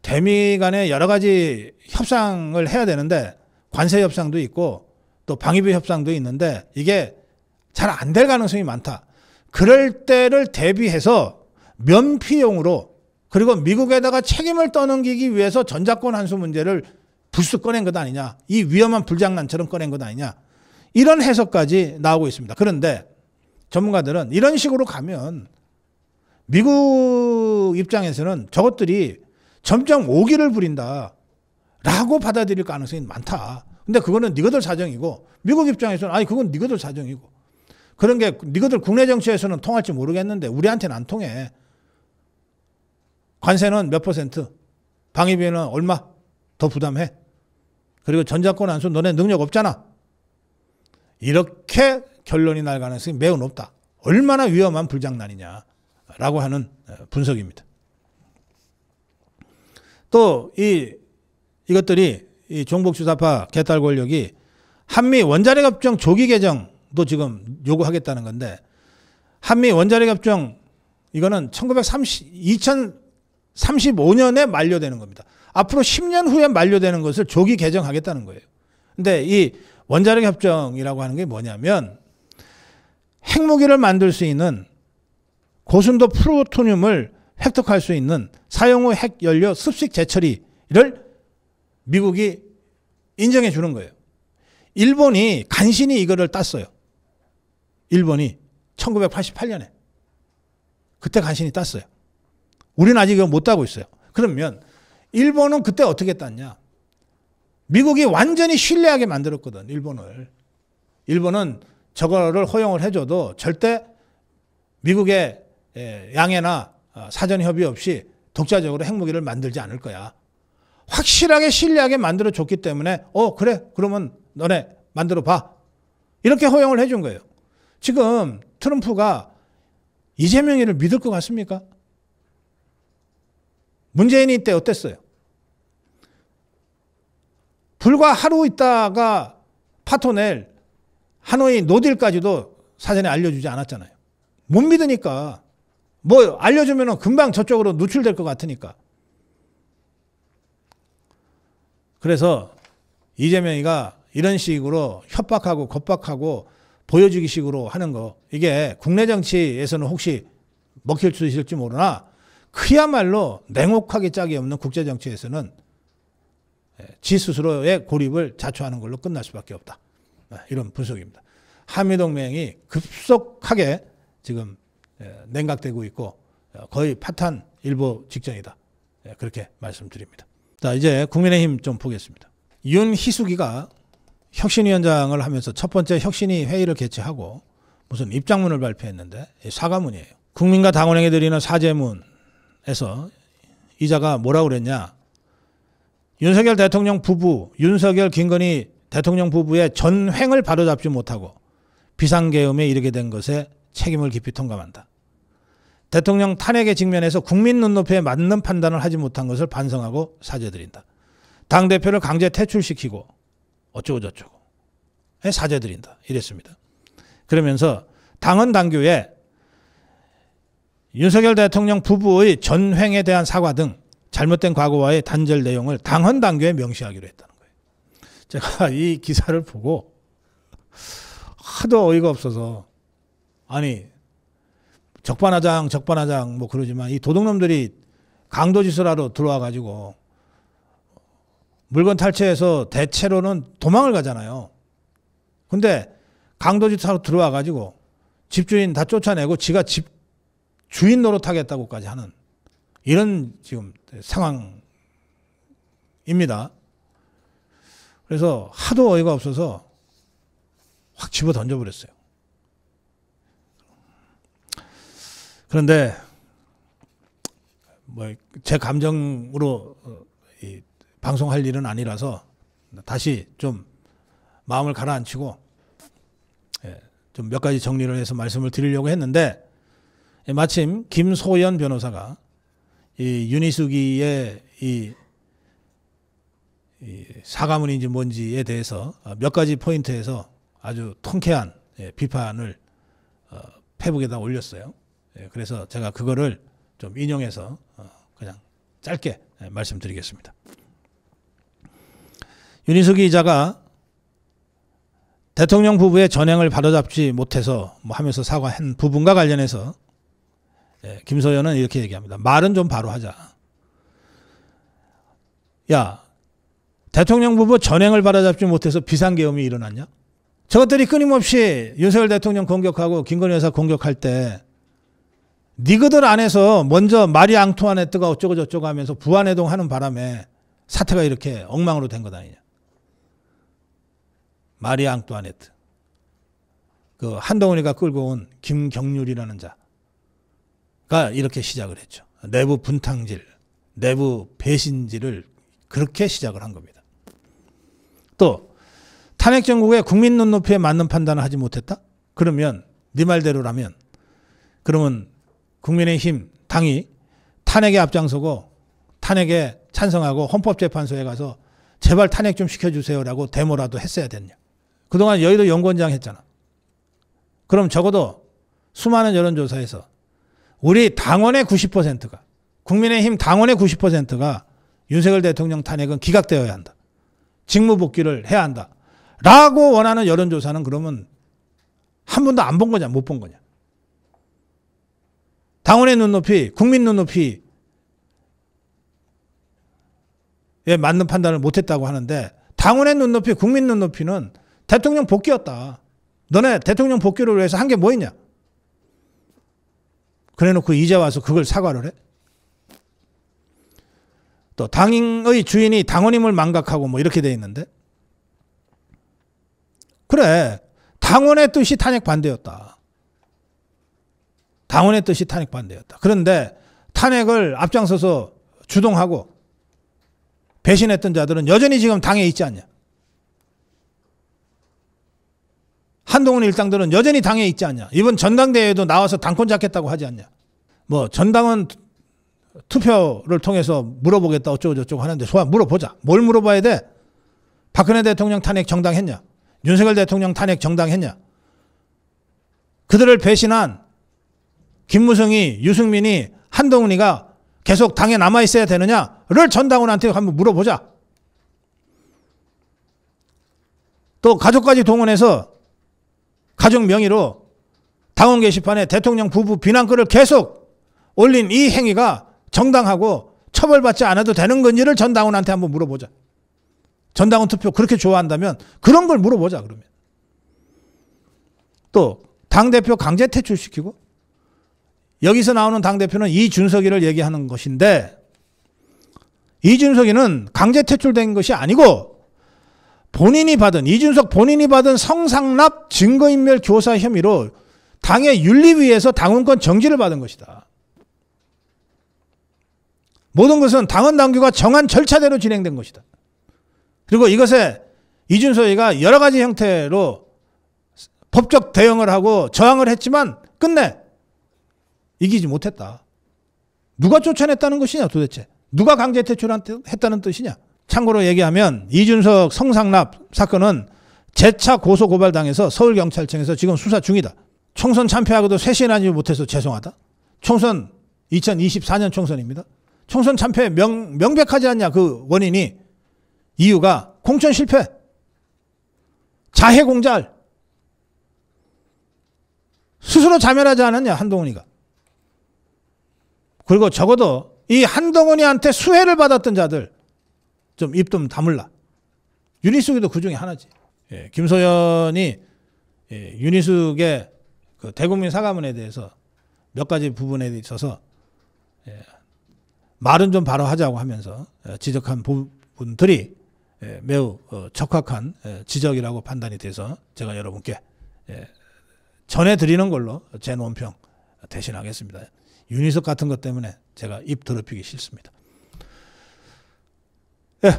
대미 간에 여러 가지 협상을 해야 되는데 관세 협상도 있고 또 방위비 협상도 있는데 이게 잘 안 될 가능성이 많다. 그럴 때를 대비해서 면피용으로 그리고 미국에다가 책임을 떠넘기기 위해서 전작권 환수 문제를 불쑥 꺼낸 것 아니냐. 이 위험한 불장난처럼 꺼낸 것 아니냐. 이런 해석까지 나오고 있습니다. 그런데 전문가들은 이런 식으로 가면 미국 입장에서는 저것들이 점점 오기를 부린다 라고 받아들일 가능성이 많다. 근데 그거는 니거들 사정이고 미국 입장에서는 아니 그건 니거들 사정이고 그런 게 니거들 국내 정치에서는 통할지 모르겠는데 우리한테는 안 통해. 관세는 몇 %, 방위비는 얼마 더 부담해. 그리고 전작권 환수 너네 능력 없잖아. 이렇게 결론이 날 가능성이 매우 높다. 얼마나 위험한 불장난이냐라고 하는 분석입니다. 또 이것들이 이 종북주사파 개딸 권력이 한미 원자력 협정 조기 개정도 지금 요구하겠다는 건데 한미 원자력 협정 이거는 2035년에 만료되는 겁니다. 앞으로 10년 후에 만료되는 것을 조기 개정하겠다는 거예요. 근데 이 원자력 협정이라고 하는 게 뭐냐면 핵무기를 만들 수 있는 고순도 플루토늄을 획득할 수 있는 사용 후 핵연료 습식 재처리를 미국이 인정해 주는 거예요. 일본이 간신히 이거를 땄어요. 일본이 1988년에. 그때 간신히 땄어요. 우리는 아직 이거 못 따고 있어요. 그러면 일본은 그때 어떻게 땄냐. 미국이 완전히 신뢰하게 만들었거든. 일본은 저거를 허용을 해줘도 절대 미국의 양해나 사전 협의 없이 독자적으로 핵무기를 만들지 않을 거야. 확실하게 신뢰하게 만들어줬기 때문에 그래 그러면 너네 만들어봐. 이렇게 허용을 해준 거예요. 지금 트럼프가 이재명이를 믿을 것 같습니까? 문재인이 때 어땠어요? 불과 하루 있다가 파토낼 하노이 노딜까지도 사전에 알려주지 않았잖아요. 못 믿으니까. 뭐 알려주면 금방 저쪽으로 노출될 것 같으니까. 그래서 이재명이가 이런 식으로 협박하고 겁박하고 보여주기 식으로 하는 거 이게 국내 정치에서는 혹시 먹힐 수 있을지 모르나 그야말로 냉혹하기 짝이 없는 국제 정치에서는 지 스스로의 고립을 자초하는 걸로 끝날 수밖에 없다. 이런 분석입니다. 한미동맹이 급속하게 지금 냉각되고 있고 거의 파탄 일보 직전이다. 그렇게 말씀드립니다. 자, 이제 국민의힘 좀 보겠습니다. 윤희숙이가 혁신위원장을 하면서 첫 번째 혁신위 회의를 개최하고 무슨 입장문을 발표했는데 사과문이에요. 국민과 당원에게 드리는 사죄문에서 이자가 뭐라고 그랬냐. 윤석열 대통령 부부, 윤석열 김건희 대통령 부부의 전횡을 바로잡지 못하고 비상계엄에 이르게 된 것에 책임을 깊이 통감한다. 대통령 탄핵에 직면해서 국민 눈높이에 맞는 판단을 하지 못한 것을 반성하고 사죄드린다. 당대표를 강제 퇴출시키고 어쩌고 저쩌고 사죄드린다. 이랬습니다. 그러면서 당헌 당규에 윤석열 대통령 부부의 전횡에 대한 사과 등 잘못된 과거와의 단절 내용을 당헌 당규에 명시하기로 했다는 거예요. 제가 이 기사를 보고 하도 어이가 없어서 아니 적반하장 뭐 그러지만 이 도둑놈들이 강도짓을 들어와 가지고 물건 탈취해서 대체로는 도망을 가잖아요. 근데 강도짓하러 들어와 가지고 집주인 다 쫓아내고 지가 집 주인 노릇하겠다고까지 하는 이런 지금 상황이 입니다. 그래서 하도 어이가 없어서 확 집어 던져버렸어요. 그런데 뭐 제 감정으로 방송할 일은 아니라서 다시 좀 마음을 가라앉히고 좀 몇 가지 정리를 해서 말씀을 드리려고 했는데, 마침 김소연 변호사가 이 윤희숙이의 이 사과문인지 뭔지에 대해서 몇 가지 포인트에서 아주 통쾌한 비판을 페북에다 올렸어요. 그래서 제가 그거를 좀 인용해서 그냥 짧게 말씀드리겠습니다. 윤희숙 기자가 대통령 부부의 전행을 바로잡지 못해서 뭐 하면서 사과한 부분과 관련해서 김소연은 이렇게 얘기합니다. 말은 좀 바로 하자. 야, 대통령 부부 전행을 바로잡지 못해서 비상계엄이 일어났냐? 저것들이 끊임없이 윤석열 대통령 공격하고 김건희 여사 공격할 때 니그들 안에서 먼저 마리 앙투아네트가 어쩌고 저쩌고 하면서 부안해동하는 바람에 사태가 이렇게 엉망으로 된 것 아니냐. 마리 앙투아네트. 그 한동훈이가 끌고 온 김경률이라는 자가 이렇게 시작을 했죠. 내부 분탕질, 내부 배신질을 그렇게 시작을 한 겁니다. 또 탄핵 정국의 국민 눈높이에 맞는 판단을 하지 못했다? 그러면 네 말대로라면 그러면 국민의힘 당이 탄핵에 앞장서고 탄핵에 찬성하고 헌법재판소에 가서 제발 탄핵 좀 시켜주세요라고 데모라도 했어야 됐냐. 그동안 여의도 연구원장 했잖아. 그럼 적어도 수많은 여론조사에서 우리 당원의 90%가 국민의힘 당원의 90%가 윤석열 대통령 탄핵은 기각되어야 한다. 직무복귀를 해야 한다. 라고 원하는 여론조사는 그러면 한 번도 안 본 거냐 못 본 거냐. 당원의 눈높이, 국민 눈높이에 맞는 판단을 못했다고 하는데 당원의 눈높이, 국민 눈높이는 대통령 복귀였다. 너네 대통령 복귀를 위해서 한 게 뭐 있냐. 그래놓고 이제 와서 그걸 사과를 해? 또 당의 주인이 당원임을 망각하고 뭐 이렇게 돼 있는데, 그래 당원의 뜻이 탄핵 반대였다. 당원의 뜻이 탄핵 반대였다. 그런데 탄핵을 앞장서서 주동하고 배신했던 자들은 여전히 지금 당에 있지 않냐. 한동훈 일당들은 여전히 당에 있지 않냐. 이번 전당대회에도 나와서 당권 잡겠다고 하지 않냐. 뭐 전당원 투표를 통해서 물어보겠다 어쩌고 저쩌고 하는데 좋아, 물어보자. 뭘 물어봐야 돼? 박근혜 대통령 탄핵 정당했냐? 윤석열 대통령 탄핵 정당했냐? 그들을 배신한 김무성이, 유승민이, 한동훈이가 계속 당에 남아있어야 되느냐를 전당원한테 한번 물어보자. 또 가족까지 동원해서 가족 명의로 당원 게시판에 대통령 부부 비난글을 계속 올린 이 행위가 정당하고 처벌받지 않아도 되는 건지를 전당원한테 한번 물어보자. 전당원 투표 그렇게 좋아한다면 그런 걸 물어보자. 그러면 또 당대표 강제 퇴출시키고, 여기서 나오는 당대표는 이준석이를 얘기하는 것인데, 이준석이는 강제 퇴출된 것이 아니고 이준석 본인이 받은 성상납 증거인멸 교사 혐의로 당의 윤리위에서 당원권 정지를 받은 것이다. 모든 것은 당원 당규가 정한 절차대로 진행된 것이다. 그리고 이것에 이준석이가 여러 가지 형태로 법적 대응을 하고 저항을 했지만 끝내 이기지 못했다. 누가 쫓아냈다는 것이냐 도대체. 누가 강제 퇴출했다는 뜻이냐. 참고로 얘기하면 이준석 성상납 사건은 재차 고소고발당해서 서울경찰청에서 지금 수사 중이다. 총선 참패하고도 쇄신하지 못해서 죄송하다. 총선 2024년 총선입니다. 총선 참패 명백하지 않냐. 그 원인이, 이유가 공천 실패, 자해 공잘, 스스로 자멸하지 않았냐 한동훈이가. 그리고 적어도 이 한동훈이한테 수혜를 받았던 자들 좀 입 좀 다물라. 윤희숙이도 그 중에 하나지. 김소연이 윤희숙의 그 대국민 사과문에 대해서 몇 가지 부분에 있어서 말은 좀 바로 하자고 하면서 지적한 분들이 매우 적확한 지적이라고 판단이 돼서 제가 여러분께 전해드리는 걸로 제 논평 대신하겠습니다. 윤희석 같은 것 때문에 제가 입 더럽히기 싫습니다.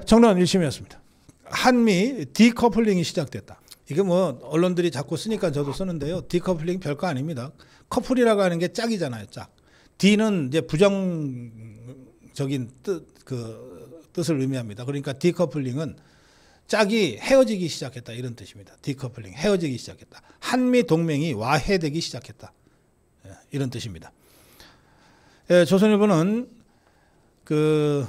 정론 1심이었습니다. 한미 디커플링이 시작됐다. 이게 뭐 언론들이 자꾸 쓰니까 저도 쓰는데요. 디커플링 별거 아닙니다. 커플이라고 하는 게 짝이잖아요. 짝. D는 이제 부정적인 뜻을 의미합니다. 그러니까 디커플링은 짝이 헤어지기 시작했다 이런 뜻입니다. 디커플링 헤어지기 시작했다. 한미 동맹이 와해되기 시작했다 이런 뜻입니다. 조선일보는 그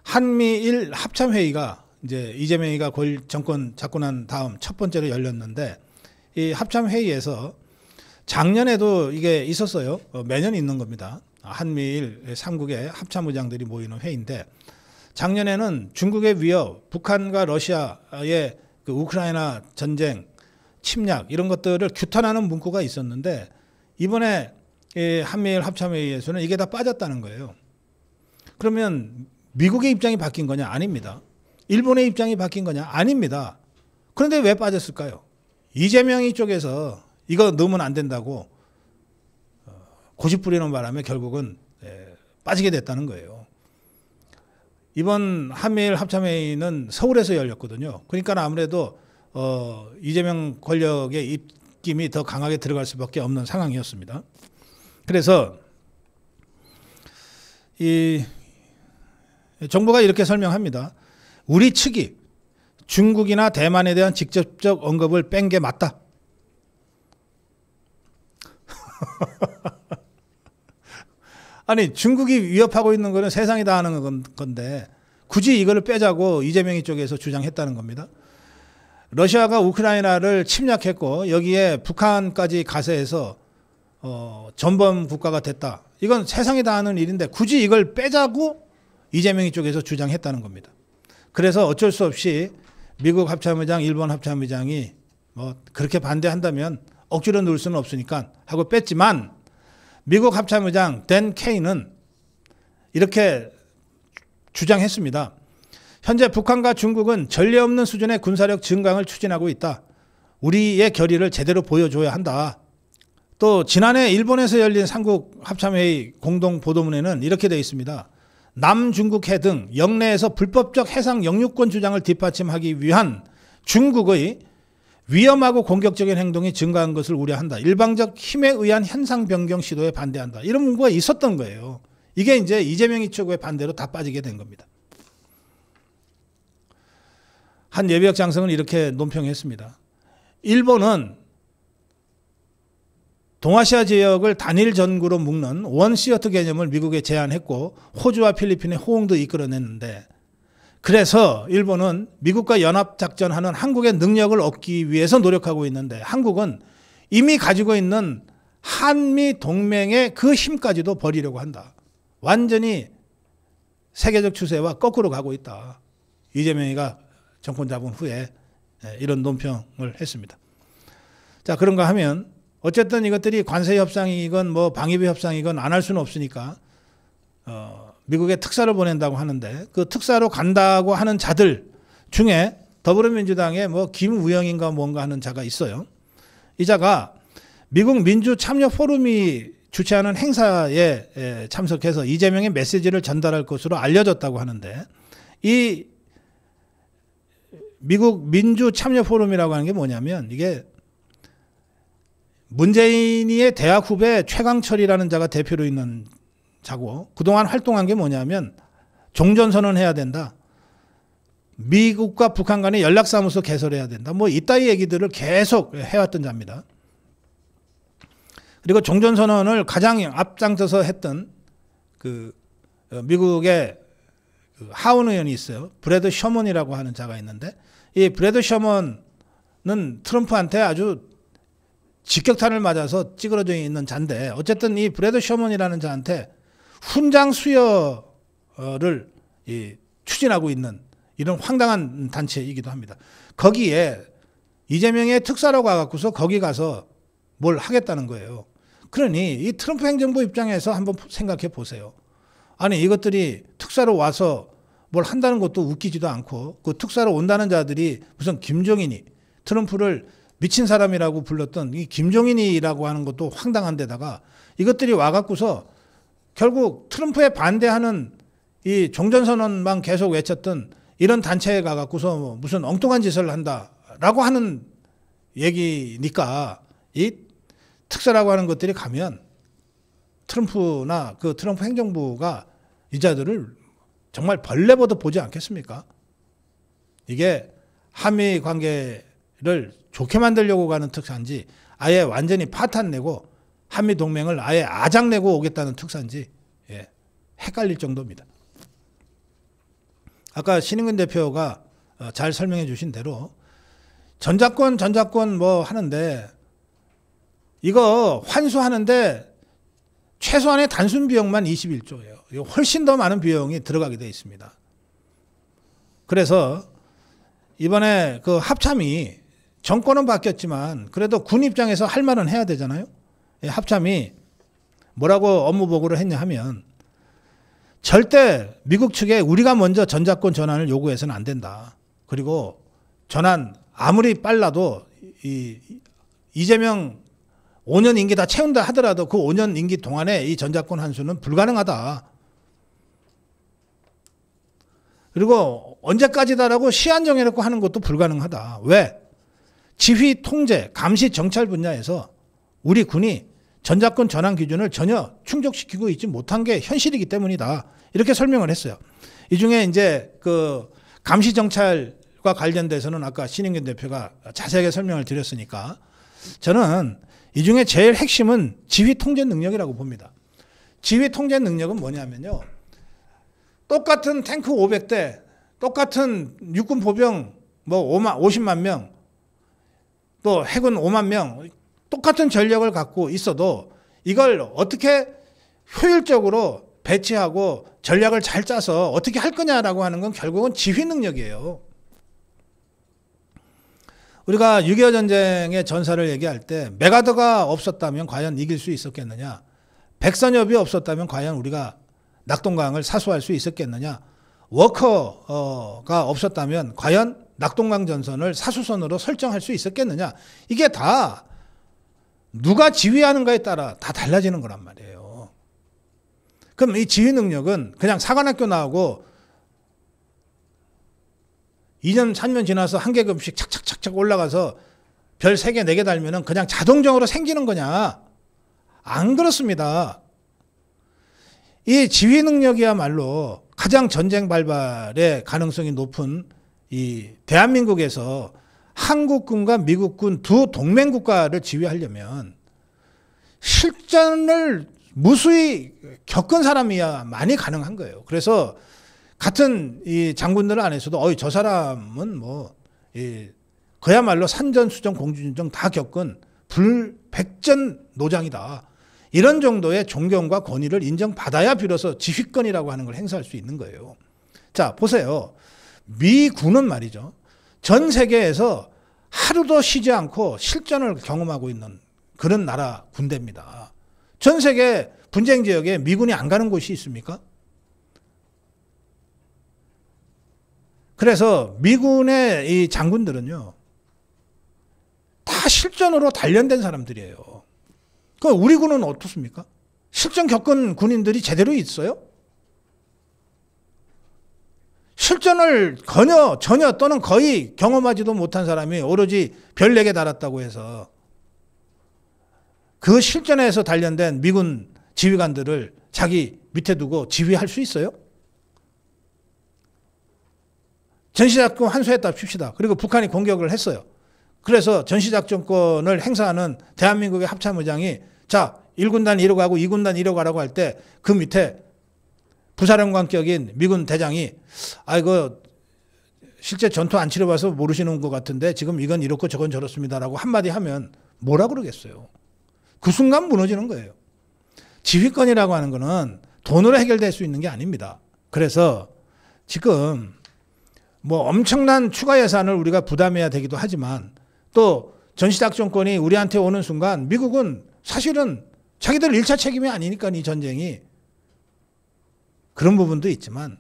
한미일 합참회의가 이제 이재명이가 정권 잡고 난 다음 첫 번째로 열렸는데 이 합참회의에서 작년에도 이게 있었어요. 매년 있는 겁니다. 한미일 3국의 합참의장들이 모이는 회의인데 작년에는 중국의 위협, 북한과 러시아의 그 우크라이나 전쟁, 침략 이런 것들을 규탄하는 문구가 있었는데 이번에 한미일 합참회의에서는 이게 다 빠졌다는 거예요. 그러면 미국의 입장이 바뀐 거냐? 아닙니다. 일본의 입장이 바뀐 거냐? 아닙니다. 그런데 왜 빠졌을까요? 이재명이 쪽에서 이거 넣으면 안 된다고 고집 부리는 바람에 결국은 빠지게 됐다는 거예요. 이번 한미일 합참회의는 서울에서 열렸거든요. 그러니까 아무래도 이재명 권력의 입김이 더 강하게 들어갈 수밖에 없는 상황이었습니다. 그래서 이 정부가 이렇게 설명합니다. 우리 측이 중국이나 대만에 대한 직접적 언급을 뺀 게 맞다. 아니 중국이 위협하고 있는 거는 세상이 다 하는 건데 굳이 이거를 빼자고 이재명이 쪽에서 주장했다는 겁니다. 러시아가 우크라이나를 침략했고 여기에 북한까지 가세해서 전범 국가가 됐다. 이건 세상이 다 하는 일인데 굳이 이걸 빼자고 이재명이 쪽에서 주장했다는 겁니다. 그래서 어쩔 수 없이 미국 합참의장, 일본 합참의장이 뭐 그렇게 반대한다면 억지로 넣을 수는 없으니까 하고 뺐지만 미국 합참의장 댄 케이는 이렇게 주장했습니다. 현재 북한과 중국은 전례 없는 수준의 군사력 증강을 추진하고 있다. 우리의 결의를 제대로 보여줘야 한다. 또 지난해 일본에서 열린 삼국 합참회의 공동 보도문에는 이렇게 되어 있습니다. 남중국해 등 영내에서 불법적 해상 영유권 주장을 뒷받침하기 위한 중국의 위험하고 공격적인 행동이 증가한 것을 우려한다. 일방적 힘에 의한 현상 변경 시도에 반대한다. 이런 문구가 있었던 거예요. 이게 이제 이재명이 쪽의 반대로 다 빠지게 된 겁니다. 한 예비역 장성은 이렇게 논평했습니다. 일본은 동아시아 지역을 단일 전구로 묶는 원시어트 개념을 미국에 제안했고 호주와 필리핀의 호응도 이끌어냈는데 그래서 일본은 미국과 연합작전하는 한국의 능력을 얻기 위해서 노력하고 있는데 한국은 이미 가지고 있는 한미 동맹의 그 힘까지도 버리려고 한다. 완전히 세계적 추세와 거꾸로 가고 있다. 이재명이가 정권 잡은 후에 이런 논평을 했습니다. 자, 그런가 하면 어쨌든 이것들이 관세 협상이건 뭐 방위비 협상이건 안 할 수는 없으니까 미국에 특사를 보낸다고 하는데 그 특사로 간다고 하는 자들 중에 더불어민주당의 뭐 김우영인가 뭔가 하는 자가 있어요. 이 자가 미국 민주 참여 포럼이 주최하는 행사에 참석해서 이재명의 메시지를 전달할 것으로 알려졌다고 하는데 이 미국 민주 참여 포럼이라고 하는 게 뭐냐면 이게 문재인이의 대학 후배 최강철이라는 자가 대표로 있는 자고 그동안 활동한 게 뭐냐면 종전선언 해야 된다. 미국과 북한 간의 연락사무소 개설해야 된다. 뭐 이따위 얘기들을 계속 해왔던 자입니다. 그리고 종전선언을 가장 앞장서서 했던 그 미국의 그 하원 의원이 있어요. 브래드 셔먼이라고 하는 자가 있는데 이 브래드 셔먼은 트럼프한테 아주 직격탄을 맞아서 찌그러져 있는 자인데 어쨌든 이 브래드 셔먼이라는 자한테 훈장 수여를 추진하고 있는 이런 황당한 단체이기도 합니다. 거기에 이재명의 특사라고 와갖고서 거기 가서 뭘 하겠다는 거예요. 그러니 이 트럼프 행정부 입장에서 한번 생각해 보세요. 아니 이것들이 특사로 와서 뭘 한다는 것도 웃기지도 않고 그 특사로 온다는 자들이 무슨 김종인이 트럼프를 미친 사람이라고 불렀던 이 김종인이라고 하는 것도 황당한 데다가 이것들이 와갖고서 결국 트럼프에 반대하는 이 종전선언만 계속 외쳤던 이런 단체에 가갖고서 무슨 엉뚱한 짓을 한다라고 하는 얘기니까 이 특사라고 하는 것들이 가면 트럼프나 그 트럼프 행정부가 이 자들을 정말 벌레 보듯 보지 않겠습니까? 이게 한미 관계를 좋게 만들려고 가는 특사인지 아예 완전히 파탄내고 한미 동맹을 아예 아작내고 오겠다는 특사인지 헷갈릴 정도입니다. 아까 신인근 대표가 잘 설명해 주신 대로 전작권 뭐 하는데 이거 환수하는데 최소한의 단순 비용만 21조예요. 이거 훨씬 더 많은 비용이 들어가게 되어 있습니다. 그래서 이번에 그 합참이 정권은 바뀌었지만 그래도 군 입장에서 할 말은 해야 되잖아요. 합참이 뭐라고 업무 보고를 했냐 하면 절대 미국 측에 우리가 먼저 전작권 전환을 요구해서는 안 된다. 그리고 전환 아무리 빨라도 이재명 5년 임기 다 채운다 하더라도 그 5년 임기 동안에 이 전작권 환수는 불가능하다. 그리고 언제까지다라고 시한 정해놓고 하는 것도 불가능하다. 왜? 지휘, 통제, 감시, 정찰 분야에서 우리 군이 전작권 전환 기준을 전혀 충족시키고 있지 못한 게 현실이기 때문이다. 이렇게 설명을 했어요. 이 중에 이제 그 감시 정찰과 관련돼서는 아까 신인근 대표가 자세하게 설명을 드렸으니까 저는 이 중에 제일 핵심은 지휘 통제 능력이라고 봅니다. 지휘 통제 능력은 뭐냐면요. 똑같은 탱크 500대, 똑같은 육군 보병 뭐 50만 명, 또 해군 5만 명, 똑같은 전력을 갖고 있어도 이걸 어떻게 효율적으로 배치하고 전략을 잘 짜서 어떻게 할 거냐라고 하는 건 결국은 지휘 능력이에요. 우리가 6.25 전쟁의 전사를 얘기할 때 메가더가 없었다면 과연 이길 수 있었겠느냐? 백선엽이 없었다면 과연 우리가 낙동강을 사수할 수 있었겠느냐? 워커가 없었다면 과연 낙동강 전선을 사수선으로 설정할 수 있었겠느냐? 이게 다 누가 지휘하는가에 따라 다 달라지는 거란 말이에요. 그럼 이 지휘 능력은 그냥 사관학교 나오고 2년, 3년 지나서 한 계급씩 착착착착 올라가서 별 3개, 4개 달면은 그냥 자동적으로 생기는 거냐? 안 그렇습니다. 이 지휘 능력이야말로 가장 전쟁 발발의 가능성이 높은 이 대한민국에서 한국군과 미국군 두 동맹국가를 지휘하려면 실전을 무수히 겪은 사람이야 많이 가능한 거예요. 그래서 같은 이 장군들 안에서도 저 사람은 뭐 그야말로 산전, 수전, 공주전쟁 다 겪은 불백전 노장이다. 이런 정도의 존경과 권위를 인정받아야 비로소 지휘권이라고 하는 걸 행사할 수 있는 거예요. 자, 보세요. 미군은 말이죠. 전 세계에서 하루도 쉬지 않고 실전을 경험하고 있는 그런 나라 군대입니다. 전 세계 분쟁 지역에 미군이 안 가는 곳이 있습니까? 그래서 미군의 이 장군들은요, 다 실전으로 단련된 사람들이에요. 그럼 우리 군은 어떻습니까? 실전 겪은 군인들이 제대로 있어요? 실전을 전혀 또는 거의 경험하지도 못한 사람이 오로지 별 4개 달았다고 해서 그 실전에서 단련된 미군 지휘관들을 자기 밑에 두고 지휘할 수 있어요? 전시작전 환수했다 칩시다. 그리고 북한이 공격을 했어요. 그래서 전시작전권을 행사하는 대한민국의 합참의장이 자 1군단 이러 가고 2군단 이러 가라고 할 때 그 밑에 부사령관격인 미군 대장이 이거 실제 전투 안 치러봐서 모르시는 것 같은데 지금 이건 이렇고 저건 저렇습니다라고 한마디 하면 뭐라 그러겠어요. 그 순간 무너지는 거예요. 지휘권이라고 하는 거는 돈으로 해결될 수 있는 게 아닙니다. 그래서 지금 뭐 엄청난 추가 예산을 우리가 부담해야 되기도 하지만 또 전시작전권이 우리한테 오는 순간 미국은 사실은 자기들 1차 책임이 아니니까 이 전쟁이 그런 부분도 있지만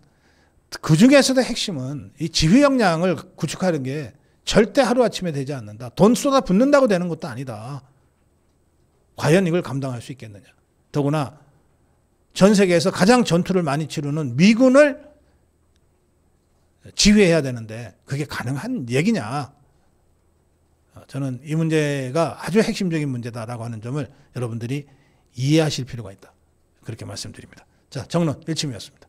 그 중에서도 핵심은 이 지휘 역량을 구축하는 게 절대 하루아침에 되지 않는다. 돈 쏟아 붓는다고 되는 것도 아니다. 과연 이걸 감당할 수 있겠느냐. 더구나 전 세계에서 가장 전투를 많이 치르는 미군을 지휘해야 되는데 그게 가능한 얘기냐. 저는 이 문제가 아주 핵심적인 문제다라고 하는 점을 여러분들이 이해하실 필요가 있다. 그렇게 말씀드립니다. 자, 정론 1침이었습니다.